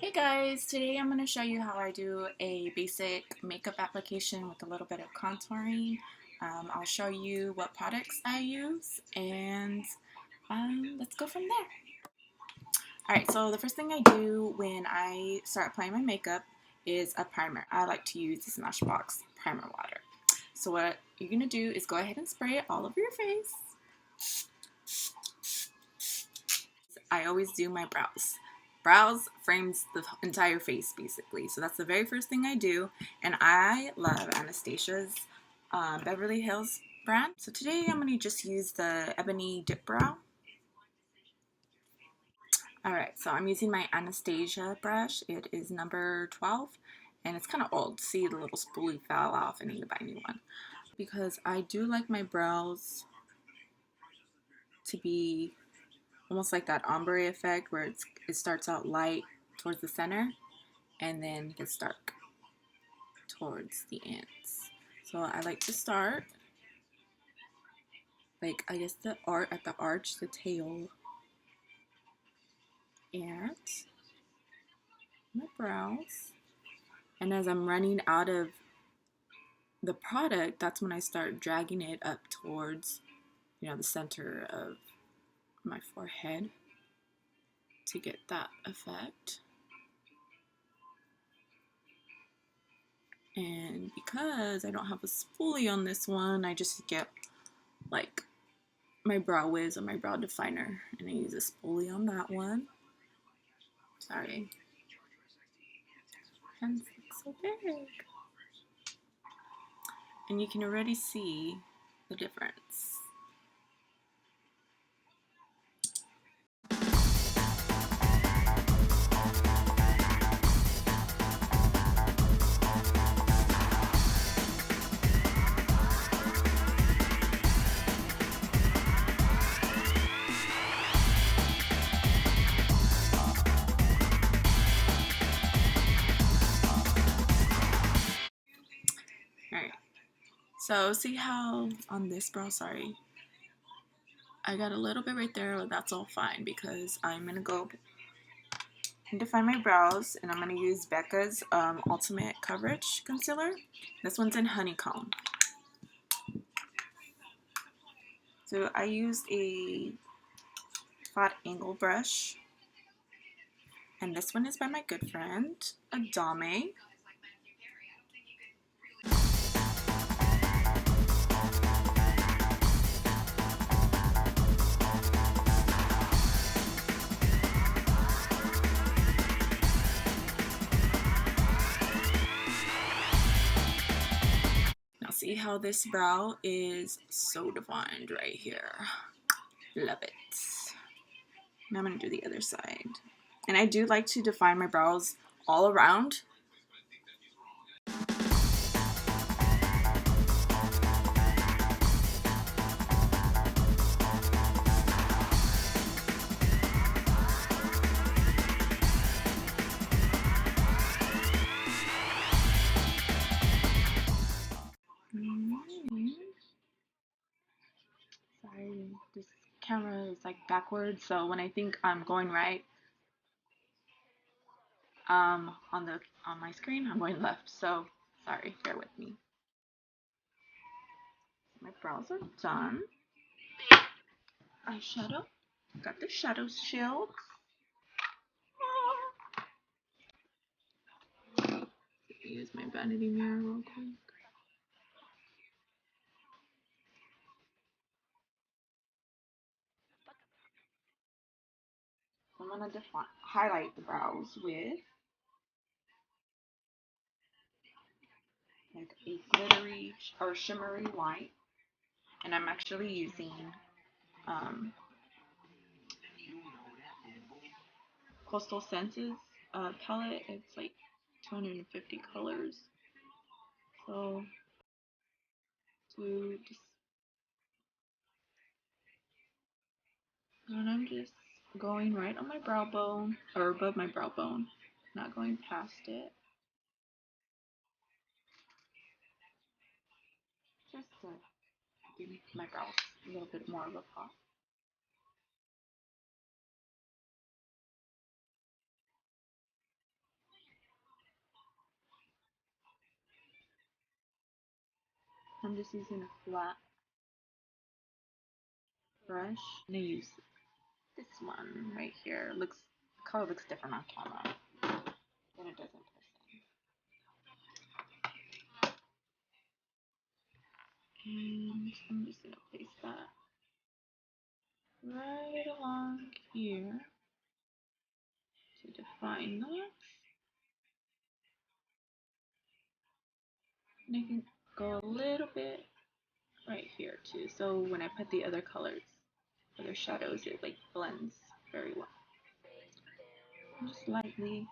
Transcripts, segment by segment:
Hey guys, today I'm going to show you how I do a basic makeup application with a little bit of contouring. I'll show you what products I use and let's go from there. Alright, so the first thing I do when I start applying my makeup is a primer. I like to use the Smashbox primer water. So what you're going to do is go ahead and spray it all over your face. I always do my brows. Brows frames the entire face basically, so that's the very first thing I do, and I love Anastasia's Beverly Hills brand. So today I'm going to just use the Ebony Dip Brow. Alright, so I'm using my Anastasia brush. It is number 12, and it's kind of old. See, the little spoolie fell off. I need to buy a new one. Because I do like my brows to be almost like that ombre effect where it starts out light towards the center and then gets dark towards the ends. So I like to start like I guess at the arch, the tail, and my brows. And as I'm running out of the product, that's when I start dragging it up towards, the center of my forehead to get that effect. And because I don't have a spoolie on this one, I just get like my brow wiz or my brow definer, and I use a spoolie on that one. Sorry, hands look so big, and you can already see the difference. Alright, so see how on this brow, sorry, I got a little bit right there, but that's all fine because I'm going to go and define my brows, and I'm going to use Becca's Ultimate Coverage Concealer. This one's in Honeycomb. So I used a flat angle brush, and this one is by my good friend, Adame. Now see how this brow is so defined right here. Love it. Now I'm going to do the other side. And I do like to define my brows all around. Sorry, this camera is like backwards, so when I think I'm going right, on my screen, I'm going left. So sorry, bear with me. My brows are done. Eyeshadow. Got the shadow shield. Use my vanity mirror real quick. I'm gonna highlight the brows with like a glittery or shimmery white, and I'm actually using Coastal Senses palette. It's like 250 colors. So to just, and I'm just going right on my brow bone or above my brow bone, not going past it. Just to give my brows a little bit more of a pop. I'm just using a flat brush. I'm gonna use this one right here. Looks color looks different on camera than it does in person. And I'm just gonna place that right along here to define that. And I can go a little bit right here too. So when I put the other colors, other shadows, it like blends very well. Just lightly.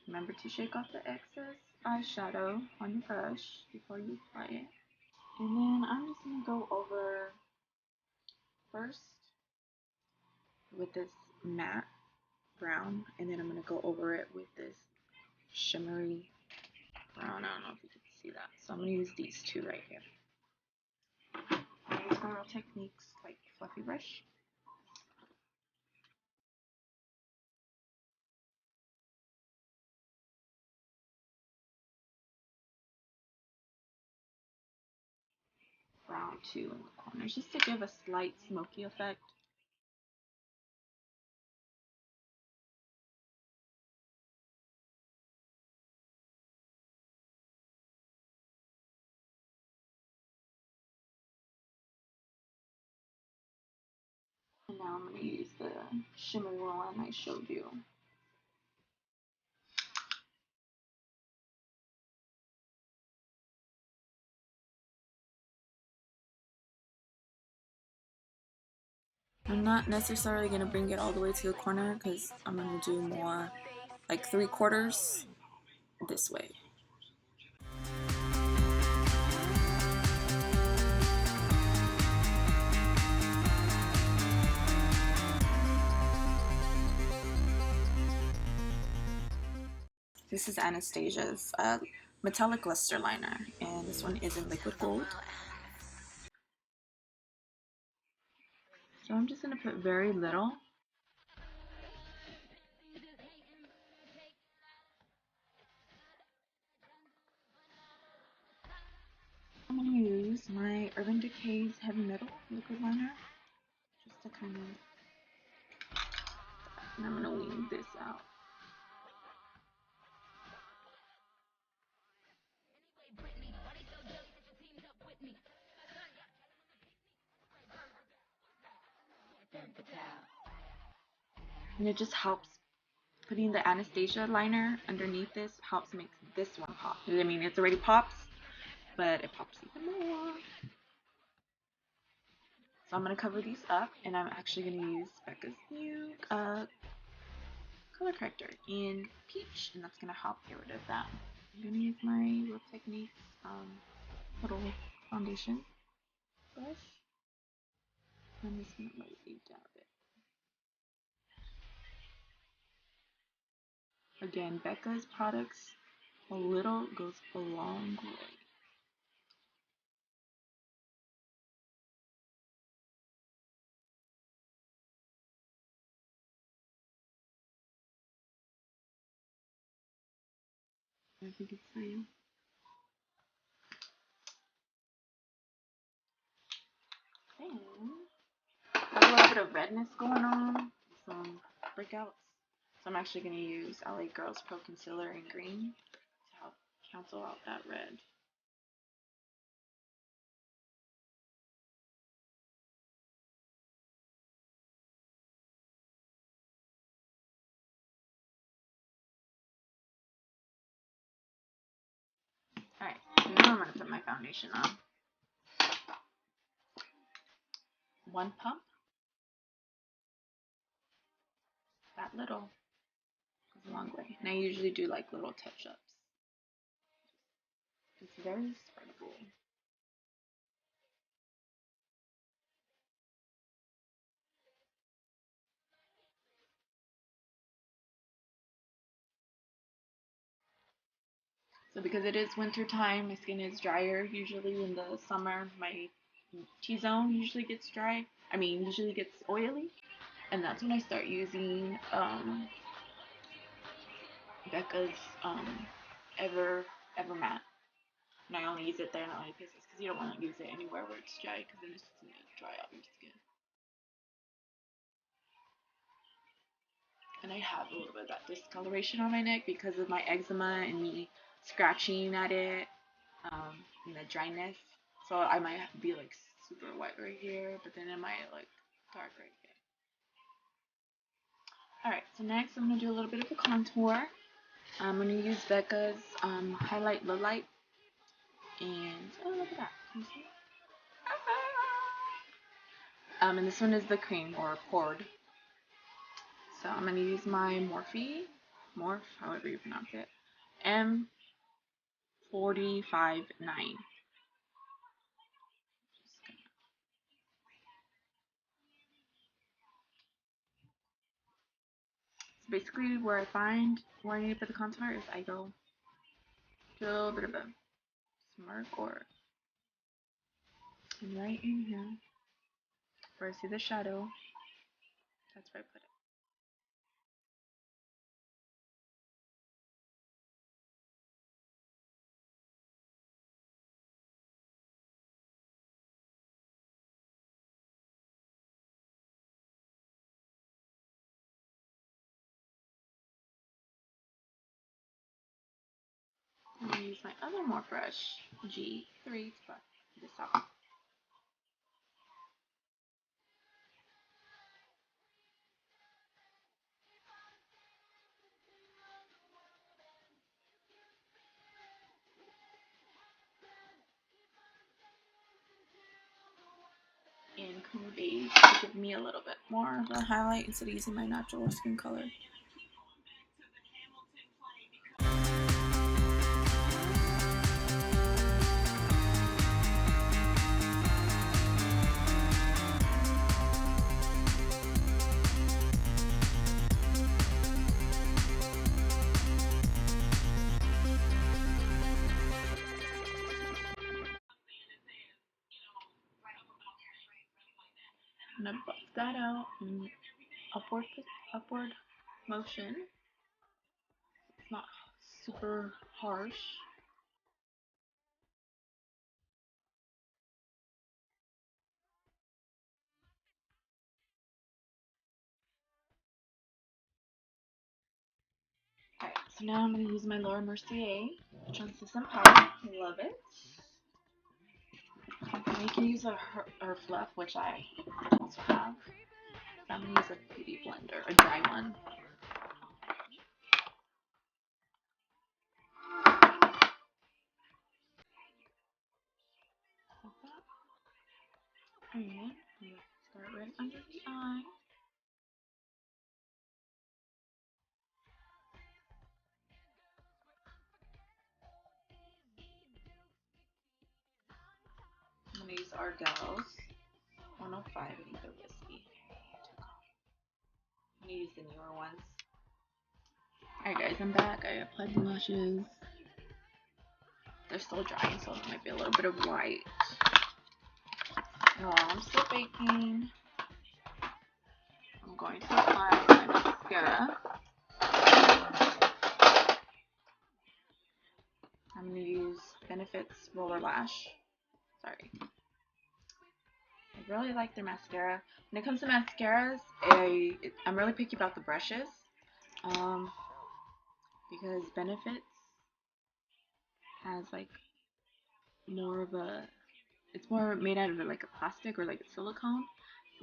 Remember to shake off the excess eyeshadow on your brush before you apply it. And then I'm just going to go over first with this matte brown, and then I'm going to go over it with this shimmery brown. I don't know if you can see that. So I'm going to use these two right here. I use floral techniques like fluffy brush. Brown too in the corners, just to give a slight smoky effect. And now I'm going to use the shimmery one I showed you. I'm not necessarily going to bring it all the way to the corner because I'm going to do more like 3/4 this way. This is Anastasia's metallic luster liner, and this one is in liquid gold. So I'm just going to put very little. I'm going to use my Urban Decay's Heavy Metal liquid liner just to kind of, and I'm going to wean this out. And it just helps, putting the Anastasia liner underneath this helps make this one pop. I mean, it's already pops, but it pops even more. So I'm going to cover these up, and I'm actually going to use Becca's new color corrector in Peach, and that's going to help get rid of that. I'm going to use my Real Techniques little foundation brush. I'm just going to lightly dab it. Again, Becca's products, a little goes a long way. As you can see. And I have a little bit of redness going on, some breakouts. So I'm actually going to use LA Girls Pro Concealer in green to help cancel out that red. Alright, now I'm going to put my foundation on. One pump. That little goes a long way. And I usually do like little touch-ups. It's very spreadable. So because it is winter time, my skin is drier. Usually in the summer, my T-zone usually gets dry. Usually gets oily. And that's when I start using Becca's ever matte. And I only use it there in only places because you don't want to use it anywhere where it's dry because then it's just going to dry out your skin. And I have a little bit of that discoloration on my neck because of my eczema and me scratching at it, and the dryness. So I might be like super white right here, but then it might like dark right here. Alright, so next I'm going to do a little bit of a contour. I'm going to use Becca's Highlight Low Light. And, oh, look at that. Can you see? And this one is the cream or poured. So I'm going to use my Morphe, however you pronounce it, M459. So basically where I need to put the contour is I go do a little bit of a smirk or right in here where I see the shadow. That's where I put it. I'm going to use my other Morphe brush, G3, to put this out. And Cream Beige to give me a little bit more of a highlight instead of using my natural skin color. I'm gonna buff that out in upward motion. It's not super harsh. Alright, so now I'm gonna use my Laura Mercier translucent powder. I love it. And you can use a her fluff, which I also have. So I'm gonna use a beauty blender, a dry one. And start right under the eye. I'm gonna use Ardell's 105. I think they're whiskey. I'm gonna use the newer ones. Alright guys, I'm back. I applied the lashes. They're still drying, so it might be a little bit of white. No, I'm still baking. I'm going to apply my mascara. I'm going to use Benefit's Roller Lash. Sorry. I really like their mascara. When it comes to mascaras, I'm really picky about the brushes. Because Benefits has like more of a, it's more made out of like a plastic or like a silicone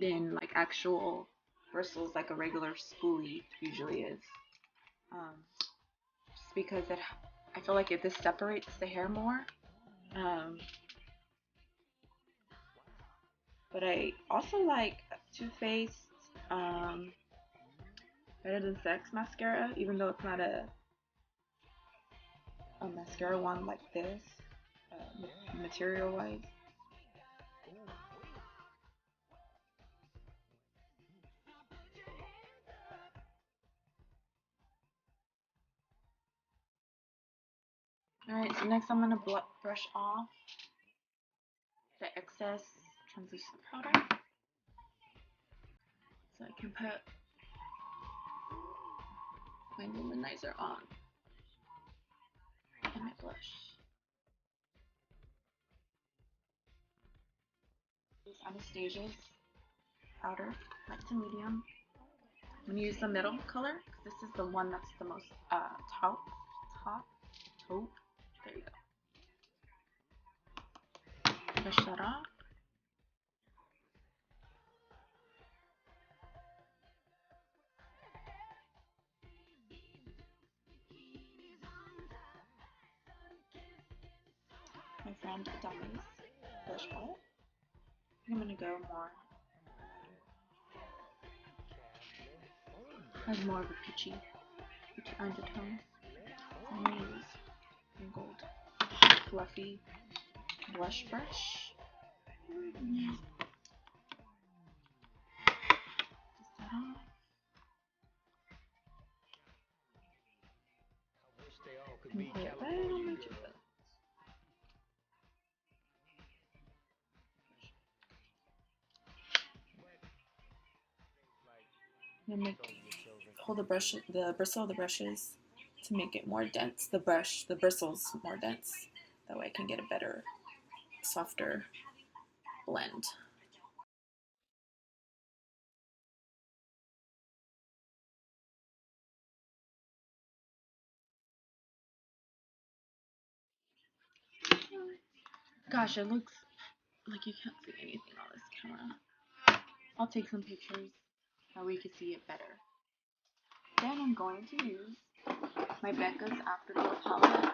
than like actual bristles like a regular spoolie usually is. Just because I feel like this separates the hair more. But I also like Too Faced Better Than Sex mascara, even though it's not a mascara one like this, material wise. Alright, so next I'm going to brush off the excess translucent powder so I can put my luminizer on. blush. This Anastasia's powder, light to medium. I'm gonna use the middle color because this is the one that's the most taupe. There you go. Brush that off. My friend Dummy's blush palette. I'm gonna go more. Has more of a peachy undertone. I'm gonna use a gold fluffy blush brush. Dust that off. And put it right on my cheekbone. I'm gonna hold the bristle of the brushes to make it more dense. The bristles more dense. That way I can get a better, softer blend. Gosh, it looks like you can't see anything on this camera. I'll take some pictures that way you can see it better. Then I'm going to use my Becca's Afterglow palette.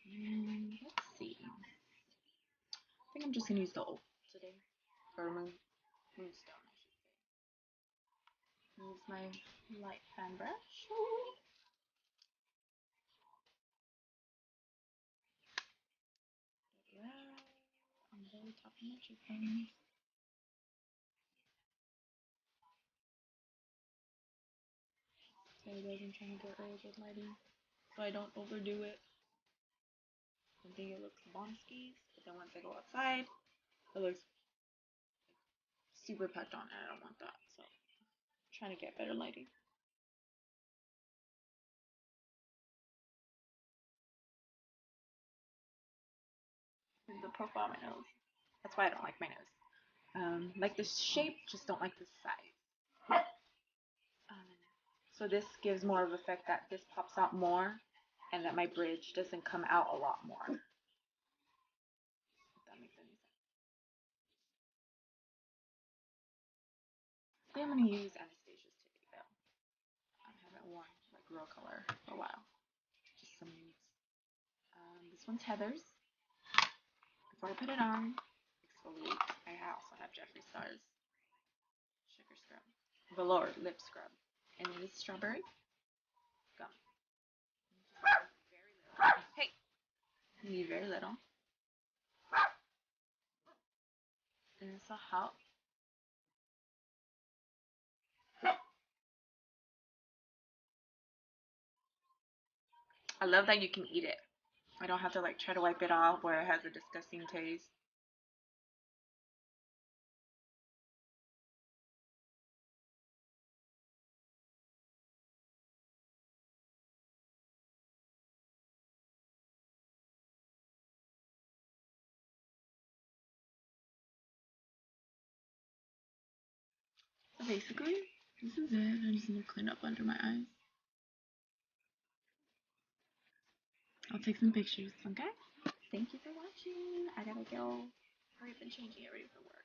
And let's see. I think I'm just gonna use the old today, or moonstone, I should say. Use my light fan brush. On the very top of my cheekbone. Sorry guys, I'm trying to get really good lighting so I don't overdo it. I think it looks bonskis, but then once I go outside, it looks super packed on, and I don't want that. So I'm trying to get better lighting. This is the profile of my nose. That's why I don't like my nose. Like the shape, just don't like the size. So this gives more of effect that this pops out more, and that my bridge doesn't come out a lot more. If that makes any sense. I think I'm gonna use Anastasia's today though. I haven't worn like real color for a while. Just some nudes. This one's Heather's. Before I put it on, exfoliate. I also have Jeffree Star's sugar scrub, velour lip scrub, and then this strawberry gum. Hey, you need very little, and this will help. I love that you can eat it. I don't have to like try to wipe it off where it has a disgusting taste. So basically, this is it. I'm just gonna clean up under my eyes. I'll take some pictures, okay? Thank you for watching. I gotta go hurry up and change and get ready for work.